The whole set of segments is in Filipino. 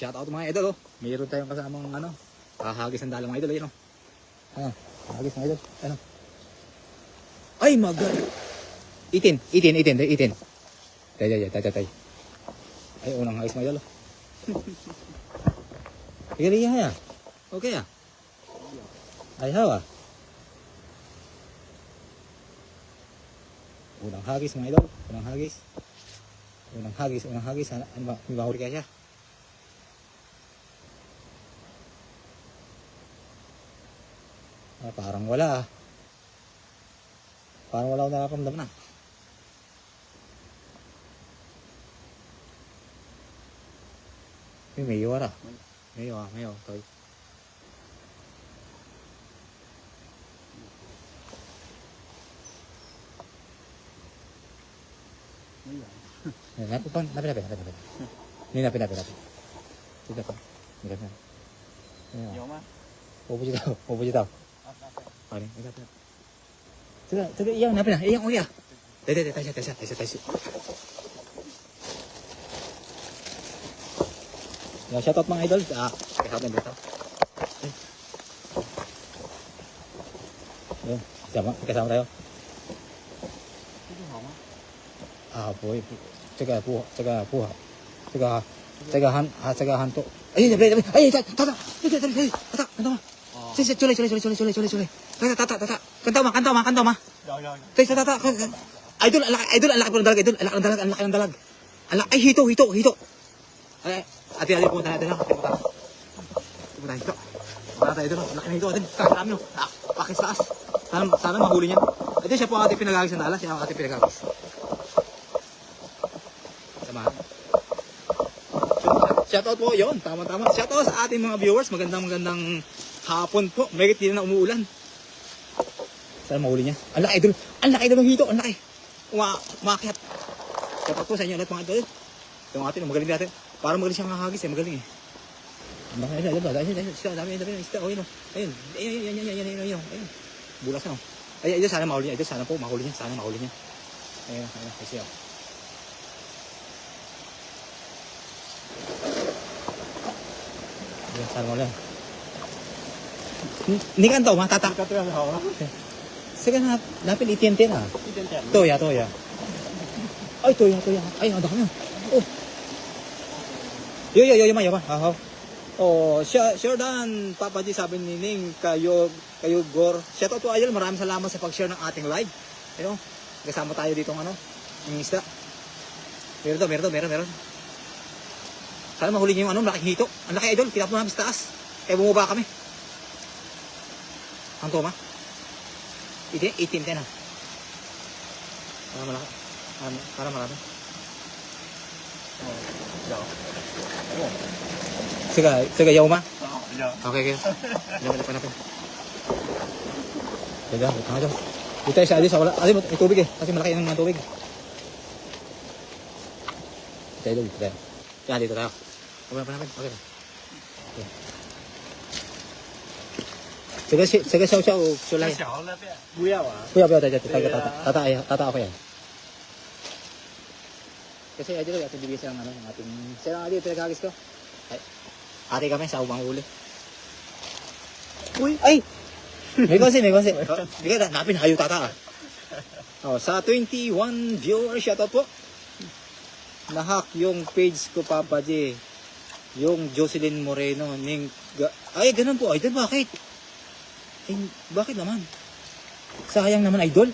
Shout out mga idol, oh. Mayroon tayong kasamang ano, hagis ng dalang mga idol, ayun oh. Ano, hagis mga idol, ano. Ay, magal. Itin. Tay. Ay, unang hagis mga idol, oh. Igaliya ya. Okay ah. Ay, hawa. Unang hagis mga idol, unang hagis. Unang hagis, ano ba, may bahuri kaya siya? Ah, parang wala ah. Parang wala akong nakakamdam na. Mayo ah. Mayo, toy. Napin. Ini napin. Tidak kan? Tidak kan? Nhiều mà. 我不知道。好的，你看这个一样napin na, iyan oh ya. 等下。Yung shoutout mga idol, kasama dito. Yun, kasama tayo. Ah, boy. 这个不好。这个韩多。哎，别，等等，这出来。Kantau ma. Yo. Tata. Idol, ang laki ng dalag, idol. Ang laki ng dalag. Ay, hito. Ay, ate, pumunta natin lang. Pumunta hito. Pumunta tayo doon. Ang laki ng hito, atin. Karami, no. Pakis taas. Sana mahuli niya. Ito siya po ang ating pinagagis ng dala. Siya ang ating pinagagis. Samahan. Shoutout po yun. Tama. Shoutout sa ating mga viewers. Magandang hapon po. May hindi na umuulan. Sana mahuli niya. Ang laki idol. Ang laki ng hito. Ang laki. Umakyat. Shoutout po sa inyo lahat mga idol. Yung atin, magaling natin. Para magaling siyang kakagis eh. Magaling eh. Ang laki idol. Dami ng isda. Ayun. Ayun. Bulas na. Ay, idol, sana mahuli niya. Idol, sana po mahuli niya. Ayun. Kasi ako. Sana mo lang. Ni kantau ma tata. Cái tuyên hậu đó. Sige na, napin itin ah. Toya. Ay, toya. Ay, ang dami. Oh. Yo ma. Ha. Oh, Jordan, Papa G sabi ni Ning kayo Gor. Shout out to Ayel, maraming salamat sa pag-share ng ating live. You know, kasama tayo dito ng ng isda. Meron. Sana mahuli niyo yung malaking hito. Ang laki idol, kinapon namin sa taas. Kaya bumaba kami. Ang toma. 18 na. Para malaki. Para marami. Sige, yaw ma? Yo. Okay. Yaw natin. Diyan. Dito tayo sa alis. May tubig eh. Kasi malaki yung tubig. Dito tayo. Yan, dito tayo. Okay. Sige, sulay. Xảo là bé. Bùa à? Bùa, tata ako yan. Kasi idol, ito bibigay siya ng ating... Siya lang dito, pinagagis ko. Ate kami, sa ubang uli. Uy! Ay! May konsi. Hindi ka, napin, hayo tata ah. Sa 21 viewers, shoutout po. Nahack yung page ko, Papa J. Yung Jocelyn Moreno. Ay, ganun po, idol, bakit? Eh, bakit naman? Sayang naman, idol.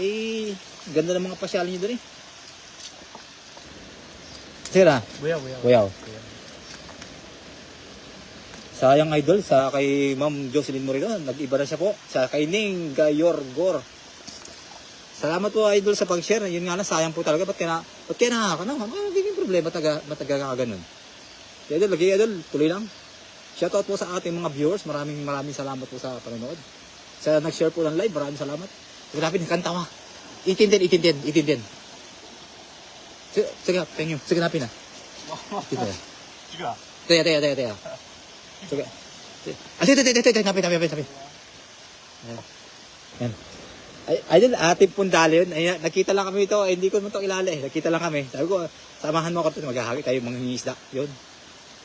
Eh, ganda ng mga pasyal niyo doon eh. Sige na. Buyaw. Sayang, idol, sa kay Ma'am Jocelyn Moreno. Nag-iba na siya po. Sa kay Ning Gayorgor. Salamat po, idol, sa pag-share. Yun nga lang, sayang po talaga. Ba't kaya magiging problema mataga ka ganun. Idol, tuloy lang. Shoutout po sa ating mga viewers. Maraming salamat po sa panonood. Sa nag-share po ng live, maraming salamat. Grabe, kanta mo. Itin din. Sige, thank you. Sige, napin na. Sige. Taya. Sige. Napin. Yan. Idol, ating pundali yun. Ay, nakita lang kami ito. Hindi ko naman ito kilala eh. Nakita lang kami. Sabi ko, samahan mo ako ito. Maghahagi tayo mga isda. Yun.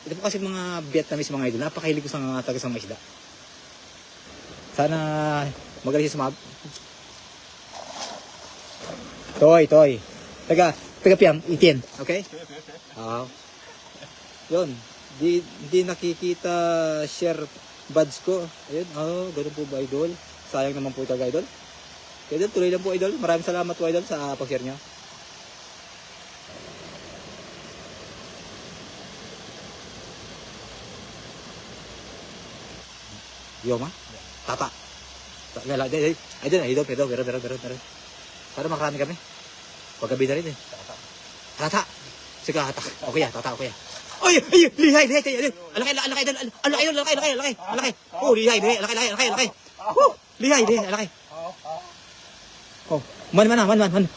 Ito po kasi mga Vietnamese mga idol. Napakahilig ko sa mga taga sa mga isda. Sana magaling siya sumab. Toy. Taga Piang, itin. Okay? Yun. Di nakikita share buds ko. Ayun. Ganun po ba, idol? Sayang naman po ito, idol. Idol, tuloy lang po, idol. Maraming salamat po, idol, sa pag-share nyo. Yoma? Tata. Idol. Para makarami kami. Paggabi na rin eh. Tata. Sige, tata. Okay, tata, okay. Ay, lihay. Alaki. Oh, lihay. Oh, lihay. Oh, man.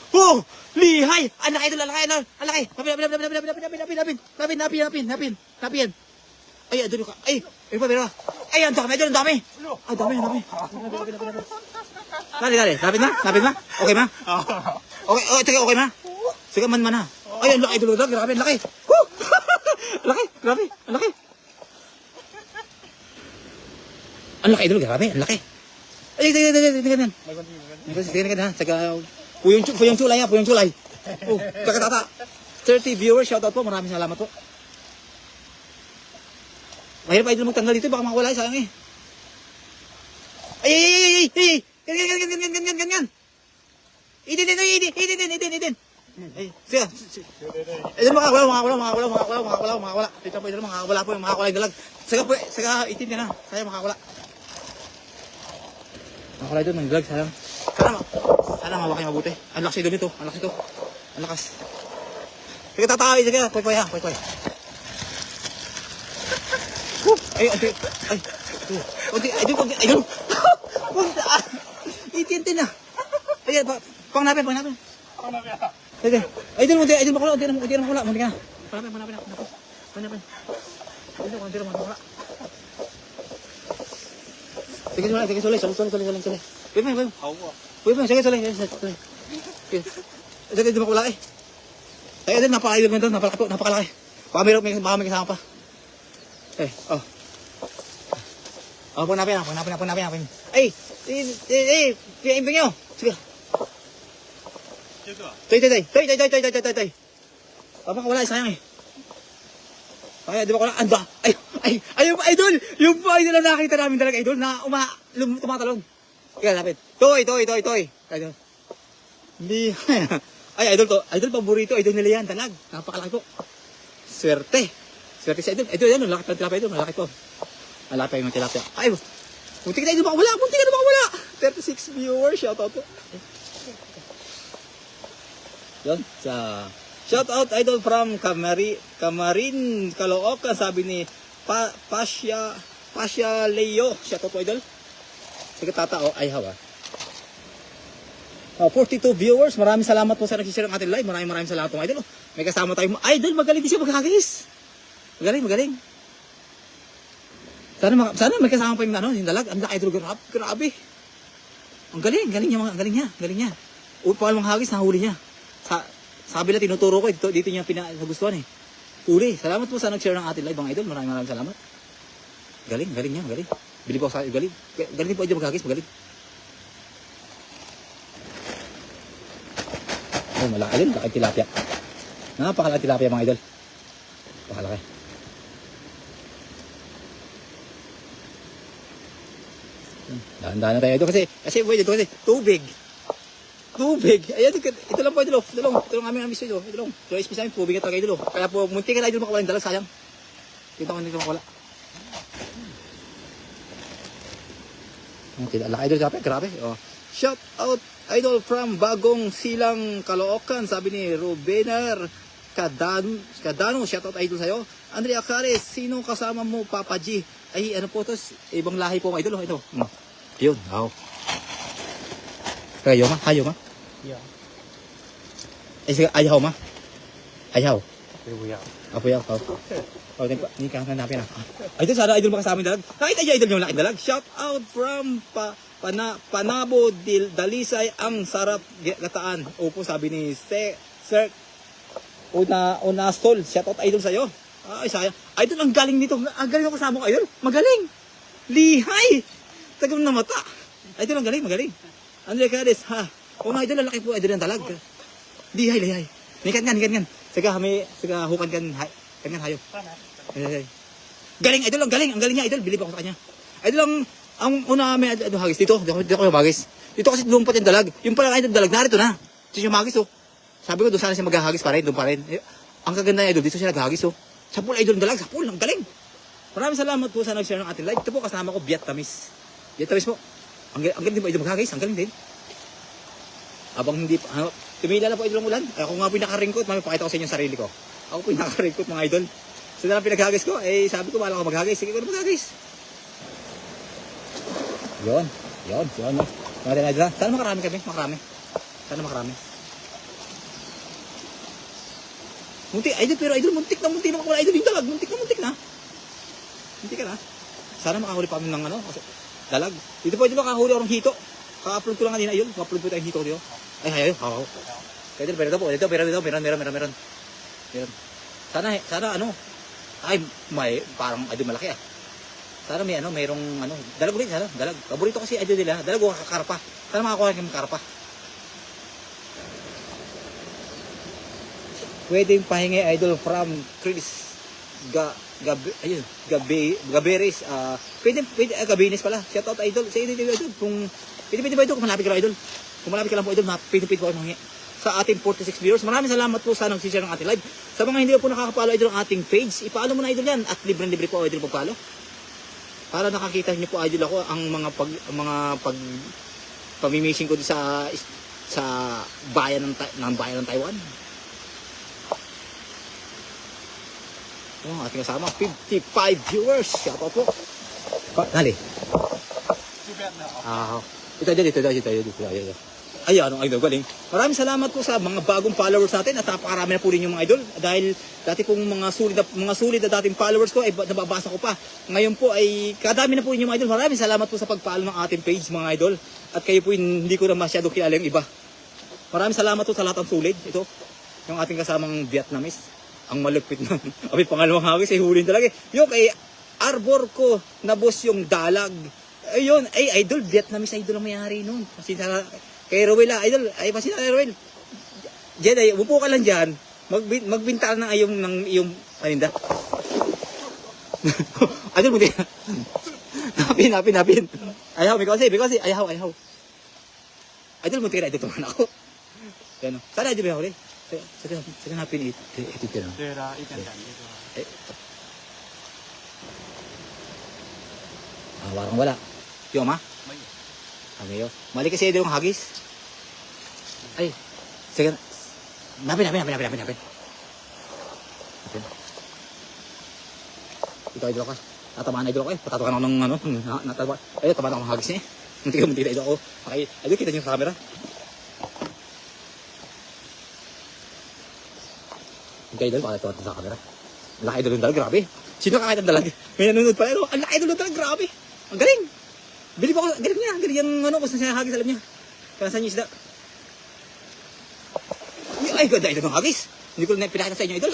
Oh, lihay. Alaki. Napin. Ay, doon ka. Ay, pero. Ay, ang dami. Ang dami. Dali. Napin ma? Okay, ma? Okay, okay, ma? Sige, man na. Ay, ang laki, idol. Grabe, laki. Woo! Grabe. Ang laki, idol. Grabe, ang laki. Ay, tingnan. Tingnan ha. Saka, puyong chulay. Oh, saka tata. 30 viewers, shoutout po. Maraming salamat po. Mahirap idol magtanggal dito. Baka makawala, sayang eh. Ay! Ganyan. Itin. Ay, siya. Idol makakawala. Dito po, idol makakawala po yung makakawala yung dalag. Saka itin ka na. Sayang makakawala. Makakawala idol ng dalag, sayang. Sana mawakay mabuti. Ang lakas idol nito. Ang lakas. Sige, tatawid. Sige, poy. Ay. Idol. Itin na. Ay, pangnapin. Sige. Idol makula. Unti na makula. Munti ka na. Panapin. Idol, makula. Sige, sulit. Sige. Idol makula eh. Ay, idol, napaka-idol nito. Napakalaki. Baka may kasama pa. Panapin. Ay, pinaimbing nyo. Sige. Toy. Papa, wala, sayang eh. Ay, di ba wala? Anda. Ayun pa, idol. Yung pa, idol na nakita namin talaga, idol, na tumatalon. Ika, lapit. Toy. Idol. Hindi. Ay, idol to. Idol, paborito. Idol nila yan, talag. Napakalaki po. Swerte sa idol. Idol, lakit ng tilapia, idol. Malaki po. Malapit yung tilapia. Ay, muntik na idol makawala. 36 viewers, shoutout po. Yun, shoutout idol from Camarin, Caloocan, sabi ni Pasha Leo. Shoutout po, idol. Sige, tata, ay hawa. 42 viewers, maraming salamat po sa nagsishare ng ating live. Maraming salamat po, idol. May kasama tayo. Idol, magaling din siya magkakagis. Magaling. Sana may kasama pa yung dalag. Ang laki, idol, grabe. Ang galing niya. Upal mga hagis, nahuli niya. Sabi na tinuturo ko, dito niya pinagustuhan eh. Huli. Salamat po sa nag-share ng ating live, mga idol. Maraming salamat. Galing niya. Bilib ako sa galing. Galing po, idol, maghagis, magaling. Oh, malaki din, laki tilapia. Napakalaki tilapia, mga idol. Pakalaki. Dahan-dahan na tayo ito kasi pwede ito kasi tubig. Ayan, ito lang po, idol. Ito lang aming amisto ito. Ito lang. Ito yung space namin, tubig ito, idol. Kaya po, munti ka na, idol, makawala yung dalag, sayang. Kita ko hindi makawala. Laki, idol, grabe. Oh. Shout out, idol, from Bagong Silang, Caloocan, sabi ni Rubener Cadano. Shout out, idol, sa'yo. Andrea Cares, sino kasama mo, Papa G? Ay, ano po ito? Ibang lahi po, idol. Ito. Yun, Hayo ma? Yeah. Ay, sige, ayaw ma? Ayaw. Buyaw. Ni ka hanapin na. Idol, sana idol makasama yung dalag. Nakita niyo, idol, yung laking dalag. Shout out from Panabo Dalisay, ang sarap gataan. Opo, sabi ni Sir Unasol. Shout out, idol, sa'yo. Ay, sayang. Idol, ang galing nito. Ang galing ng kasama ko, idol. Magaling. Lihay. Tagam na mata. Idol, ang galing, magaling. Andre Cades, ha. O mga idol, ang laki po, idol ng dalag. Lihay, lihay. Nikat nga. Sige, hukan kan, hayo. Ay. Galing, idol, ang galing niya, idol. Bilib ako sa kanya. Idol, ang una may hagis dito. Dito ko yung hagis. Dito kasi lumpat yung dalag. Yung pala idol, dalag narito na. Dito yung hagis, oh. Sabi ko, doon sana siya maghahagis pa rin, doon pa rin. Eh, ang kaganda niya, idol, dito siya naghahagis, oh. Sa pool, idol, dalag, sa pool, ang galing. Maraming salamat po sa nag-share ng ating live. Ito po, kasama ko, Vietnamese. Vietnamese po. Ang galing din po, idol, maghahagis. Ang galing din. Abang hindi pa, tumila na po, idol, ang ulan. Ako nga po yung nakaringkot. Mamipakita ko sa inyo yung sarili ko. Ako po yung nakaringkot, mga idol. So, na lang pinaghagis ko. Eh, sabi ko, bahala ko maghagis. Sige ko na maghagis. Yun. No? Mga din, idol, ha? Sana makarami kami. Sana makarami. Muntik, idol, pero idol, muntik na makawala, idol, yung dalag, muntik na. Muntik ka na. Sana makahuli pa kami ng kasi dalag. Dito po, idol, makahuli ako ng hito. Ka-upload ko lang kanina, idol, ka-upload po tayong hito dito. Ay, hayo. Idol, pero meron. Sana, ay, parang, idol, malaki, ah. Sana mayroong, dalag ulit, dalag. Paborito kasi, idol, nila, dalag o karpa. Sana makakuha kami karpa. Pwedeng pahingi, idol, from Chris Gaberes. Pwede Gaberes pala. Shout out, idol. Sa idol, kung pwede ba ito, kung malapit ka lang, idol. Kung malapit ka lang po, idol, pwede ko mangi. Sa ating 46 viewers. Maraming salamat po sa nag-share ng ating live. Sa mga hindi po nakaka-follow, idol, ang ating page, i-follow mo na, idol, yan. At libre po, idol, pag-follow. Para nakakita niyo po, idol, ako ang mga pamimissing ko sa bayan ng Taiwan. Oh, ating kasama, 55 viewers. Shout out po. Dali. Dito. Ayan, galing. Maraming salamat po sa mga bagong followers natin at napakarami na po rin yung mga idol. Dahil dati pong mga sulit na dating followers ko ay nababasa ko pa. Ngayon po ay kadami na po rin yung mga idol. Maraming salamat po sa pag-follow ng ating page, mga idol. At kayo po hindi ko na masyado kilala yung iba. Maraming salamat po sa lahat ng sulit. Ito, yung ating kasamang Vietnamese. Ang malupit na. Abi, pangalawang hagis ay hulin talaga. Yung kay Arbor ko na boss yung dalag. Ayun, ay idol, Vietnamese idol ang mayari nun. Kasi kay Rowel, idol, ay pasina kay Rowel. Diyan ay, upo ka lang dyan. Magbinta ng iyong paninda. Idol, buti. Napin. Ayaw, may kasi, ayaw. Idol, buti ka na, idol, tumahan ako. Yan o. Sana idol, may huli. Sige napin ito ka na. Warang wala. Yung ma? Agayo. Mali kasi ito yung hagis. Ay. Sige. Napin. Ito idol ka. Natamaan idol ko eh. Patatakan ako ng nataba. Ay, tamaan ako ng hagis niya eh. Muntik idol ako. Okay. Idol, kita niyo sa camera. Ang idol, baka ito sa camera. Ang laki idol ng dalag, grabe. Sino kakait ang dalag? May nanonood pala, ang laki idol ng dalag, grabe. Ang galing. Bilib ako, galing niya. Galing yung kung saan siya hagis, alam niya. Kaya saan niya isda. Ay, ganda idol ng hagis. Hindi ko na pinakita sa inyo, idol.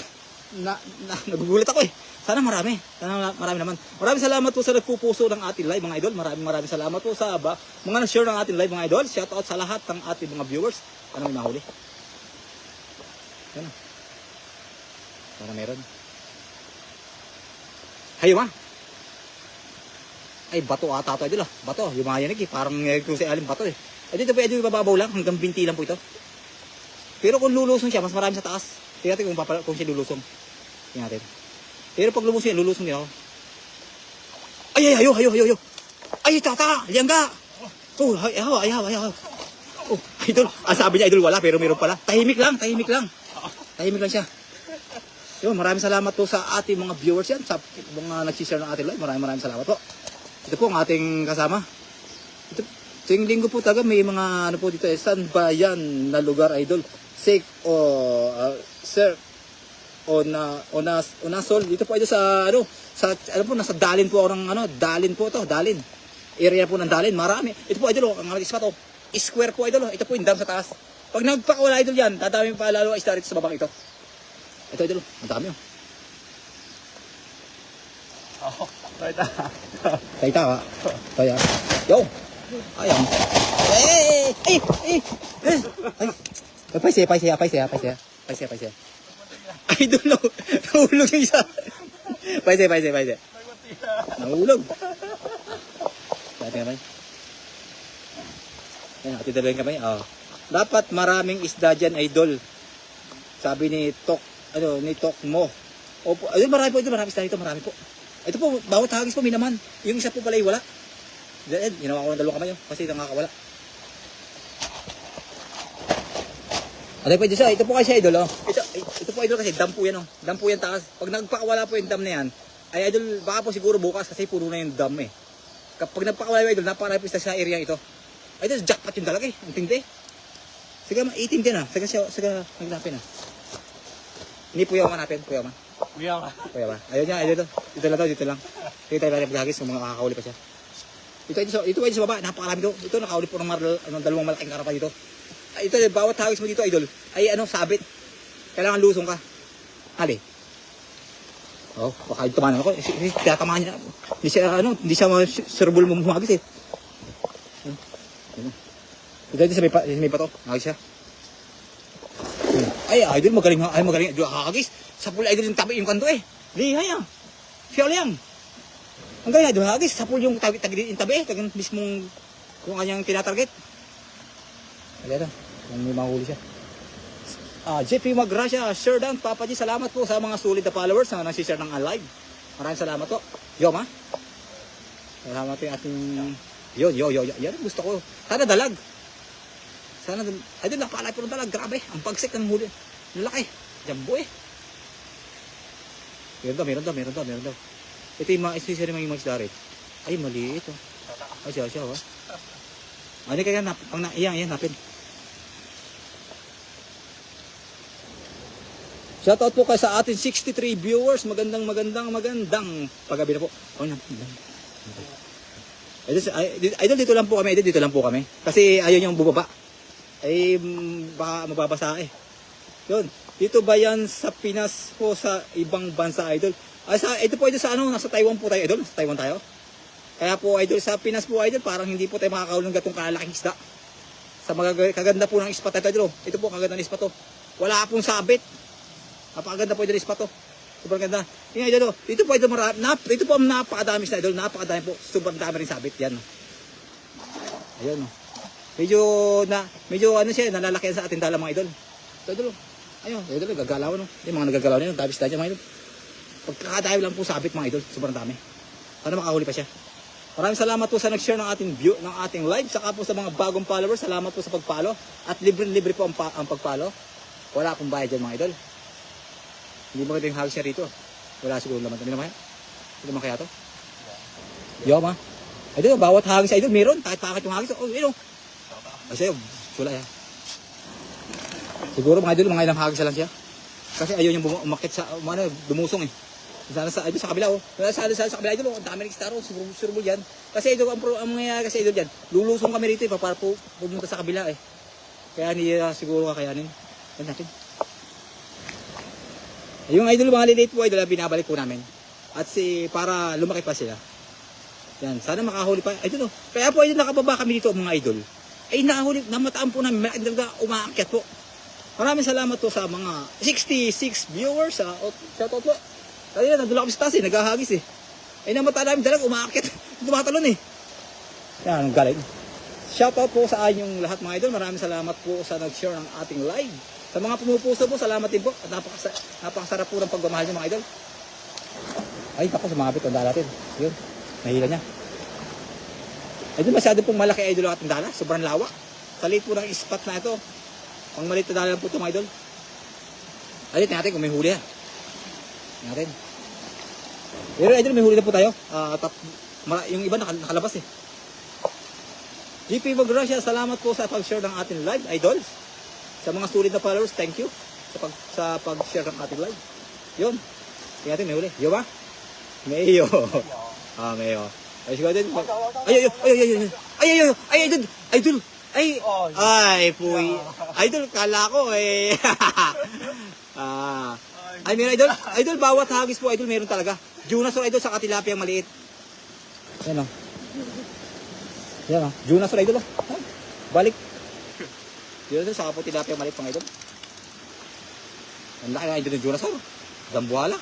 Nagugulat ako eh. Sana marami naman. Maraming salamat po sa nagpupuso ng ating live, mga idol. Maraming salamat po sa mga nag-share ng ating live, mga idol. Shout out sa lahat ng ating mga viewers. Ano may mahuli? Yan o. Para meron. Hayo ma. Ay, bato ata ito, idol ah. Bato, yung mga yanig eh. Parang kung sa alim bato eh. Ay, dito po, idol, bababaw lang. Hanggang 20 lang po ito. Pero kung lulusong siya, mas marami sa taas. Tingnan natin kung siya lulusong. Tingnan natin. Pero pag lumusong yan, lulusong din ako. Ay, hayo. Ay, tata, liyangga. Oh, ayaw. Oh, idol. Sabi niya, idol, wala, pero meron pala. Tahimik lang siya. Yun, maraming salamat po sa ating mga viewers yan, sa mga nag-share ng ating live. Maraming salamat po. Ito po ang ating kasama. Ito, tuwing linggo po taga may mga po dito saan ba yan na lugar, idol? Safe o sir o Nasol. Dito po ito sa po nasa Dalin po ako ng Dalin po to, Dalin. Area po ng Dalin, marami. Ito po idol, ang spot oh. Square po idol. Ito po yung dam sa taas. Pag nagpakawala idol yan, dadami pa lalo isda rito sa babang ito. Ito idol, ang dami oh. Taita. Taita ka. Kaya. Yo! Ayam. Eh! Eh! Eh! Ay! Paise. Idol no. Nahulog yung isa. Paise. Nahulog. Dati kamay. Yan, ati dalawa yung kamay. Oh. Dapat maraming isda dyan, idol. Sabi ni Tok mo. Opo, ayun, marami isda dito, marami po. Ito po, bawat hagis po, minaman. Yung isa po pala ay wala. Then, ginawa ko ng dalawang kamay, kasi nakakawala. Ano po siya? Ito po kasi idol, oh. Ito po idol kasi dam po yan, oh. Dam po yan taas. Pag nagpakawala po yung dam na yan, ay idol, baka po siguro bukas kasi puro na yung dam eh. Kapag nagpakawala yung idol, napakarami po sa area ito. Idol, jackpot yung talaga eh. Ang tindi. Sige, 18 din ah. Sige, naglapin ah. Hindi po yaw manapin, po yaw man. Buyaw ah. Kuya ba? Ayun niya, ayun dito lang. Sige tayo tayo maghagis kung mga makakahuli pa siya. Ito sa baba, napakarami dito. Ito nakahuli po ng dalawang malaking karapa dito. Ito, bawat hagis mo dito, idol, ay sabit. Kailangan lusong ka. Hali. Oh, baka tumanan ako. Tatamaan niya. Hindi siya serbol mo humagis eh. Ito sa may pato. Hagis siya. Ay, idol, magaling. Hagis. Sa pula idol yung tabi yung kanto eh. Lihay ah. Fiyol yan. Ang galing idol, hagis. Sa pula yung tabi tagang mismong kung kanyang tinatarget. Ayan na. Kung may mahuli siya. Jeffrey Magracia, Sir Dan, Papa G, salamat po sa mga sulit na followers na nagsishare ng alive. Maraming salamat po. Yo, ma. Salamat po yung ating... Yo. Yan, gusto ko. Sana dalag. Ay, napalay po ng dalag. Grabe. Ang pagsik ng huli. Lalaki. Jambo eh. Meron daw. Ito yung mga isisiri mga isda rin. Ay, maliit oh. Ay, siya oh. Ano kaya iyan, napin. Shoutout po kayo sa ating 63 viewers. Magandang paggabi na po. Oh, idol, dito lang po kami. Kasi ayaw niyang bubaba. Ay, baka mababasa eh. Yun. Dito ba yan sa Pinas po sa ibang bansa, idol? Ito po idol sa nasa Taiwan po tayo, idol. Sa Taiwan tayo. Kaya po, idol, sa Pinas po, idol, parang hindi po tayo makakahuli ng gatong kalalaking isda. Sa kaganda po ng ispat ito, idol. Ito po, kaganda ng ispat to. Wala pong sabit. Napakaganda po idol ispat to. Sobrang ganda. Yung idol, dito po idol ito po ang napakadami sa idol, napakadami po. Sobrang dami rin sabit yan. Ayun. Medyo siya, nalalaki sa ating dala mga idol. Ito idol. Ayun, idol, gagalaw no. Yung mga nagagalaw na yun, tabi sila mga idol. Pagkakadami lang po sabit mga idol, sobrang dami. Sana makahuli pa siya. Maraming salamat po sa nag-share ng ating live, saka po sa mga bagong followers, salamat po sa pag-follow at libre po ang pag-follow. Wala akong bayad dyan mga idol. Hindi mo yung hagis niya rito. Wala siguro laman. Hindi naman kaya to? Yo, ma. Idol, bawat hagis idol, meron. Kahit yung hagis. Oh, yun. Ay, sa'yo. Sula yan. Siguro mga idol, mga ilang hagis lang siya. Kasi ayaw niyang umakit sa, dumusong eh. Sana sa kabila oh. Sa kabila idol, ang dami ng star oh. Surbol yan. Kasi idol, ang mangyayari kasi idol yan, lulusong kami rito eh, para po pumunta sa kabila eh. Kaya hindi siguro kakayanin. Yan natin. Yung idol, mga lilate po idol, binabalik po namin. At para lumaki pa sila. Yan, sana makahuli pa. Idol oh. Kaya po idol, nakababa kami dito mga idol. Ay nakahuli, namataan po namin, umaakyat po. Maraming salamat po sa mga 66 viewers. Shoutout po. Kaya nandun kami sa taas eh, naghahagis eh. Ay namataan namin dalag, umaakyat. Tumatalon eh. Yan, ang galing. Shoutout po sa inyong lahat mga idol. Maraming salamat po sa nag-share ng ating live. Sa mga pumupuso po, salamat din po. At napakasarap po ng pagmamahal niyo mga idol. Ay, ako, sumabit ang dala natin. Yun, nahila niya. Idol, masyado pong malaki idol ang ating dala. Sobrang lawak. Sa liit po ng ispat na ito. Pang maliit na dala lang po ito mga idol. Alit natin kung may huli ha. Natin. Pero idol, may huli na po tayo. Yung iba nakalabas eh. GP Magracia, salamat po sa pag-share ng ating live, idols. Sa mga sulit na followers, thank you sa pag-share ng ating live. Yun. Tingnan natin, may huli. Yo ba? Mayo. Mayo. Ay, siguro din. Ay, idol. Ay, puy. Idol, kala ko eh. Ay, meron idol. Idol, bawat hagis po, idol, meron talaga. Junasor, idol, sa tilapia ang maliit. Yan o. Yan o. Junasor, idol o. Balik. Junasor, saka po tilapia ang maliit pang idol. Ang laki ng idol ng Junasor. Dambuhala.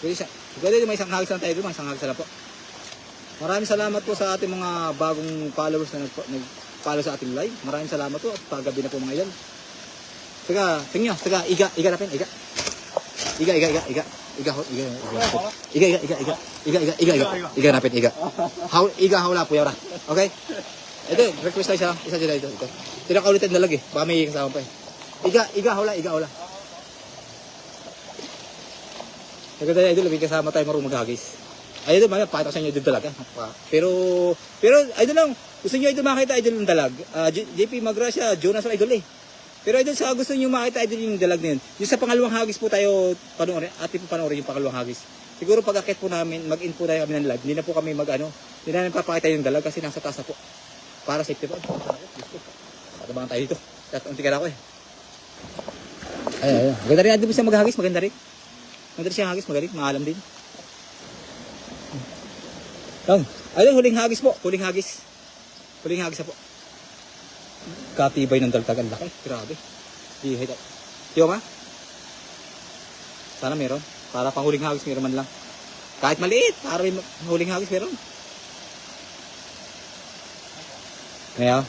Pwede siya. Pwede may isang hagis lang tayo, may isang hagis lang po. Maraming salamat po sa ating mga bagong followers na nag-follow sa ating live. Maraming salamat po at pagabi na po mga idol. Sige, tingnan, sige, iga na pin, iga. Iga na pin, iga. Iga hawla po yara. Okay? Ito, request tayo isa dito. Tira ka ulit ang dalag eh. Baka may kasama pa eh. Iga hawla. Sige tayo, idol, may kasama tayo marunong maghagis. Ay, idol, pakita ko sa inyo idol talaga. Pero, idol lang, gusto nyo idol makita idol ng dalag. JP Magracia, Jonas idol eh. Pero idol, sa gusto nyo makita idol yung dalag na yun. Yung sa pangalawang hagis po tayo, atin po panoorin yung pangalawang hagis. Siguro pag-akit po namin, mag-in po tayo kami ng live. Hindi na po kami hindi na namin papakita yung dalag kasi nasa taas na po. Para safety po. Katabangan tayo dito. Unti ka na ako eh. Ay. Maganda rin idol po siya maghagis, maganda rin. Maganda rin siya hagis, magaling, maalam din. Ayun, huling hagis po. Huling hagis na po. Katibay ng daltagan. Laki. Grabe. Tiyo ma? Sana meron. Para pang huling hagis meron man lang. Kahit maliit. Para may huling hagis meron. Kaya?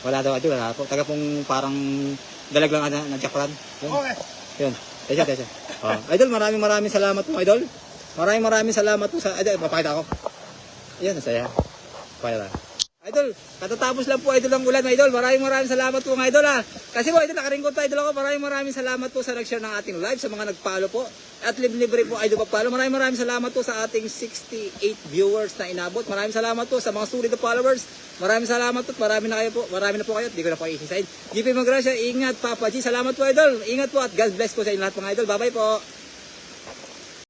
Wala daw. Wala po. Taga pong parang dalag lang na jakran. Yun. Tesya. Idol, maraming salamat po, idol. Maraming salamat po sa... Idol, papakita ako. Ayan, nasaya. Papakita. Idol, katatapos lang po, idol, ang ulan, idol. Maraming salamat po, mga idol, ha. Kasi po, idol, nakaringkot tayo, idol ako. Maraming salamat po sa nag-share ng ating live, sa mga nag-follow po. At libre po, idol, pag-follow. Maraming salamat po sa ating 68 viewers na inabot. Maraming salamat po sa mga solid followers. Maraming salamat po. Marami na po kayo. Hindi ko na po i-sign. JP Magracia, ingat, Papa G. Salamat po, idol. Ingat po at God bless po sa inyo lahat, mga idol. Bye-bye po.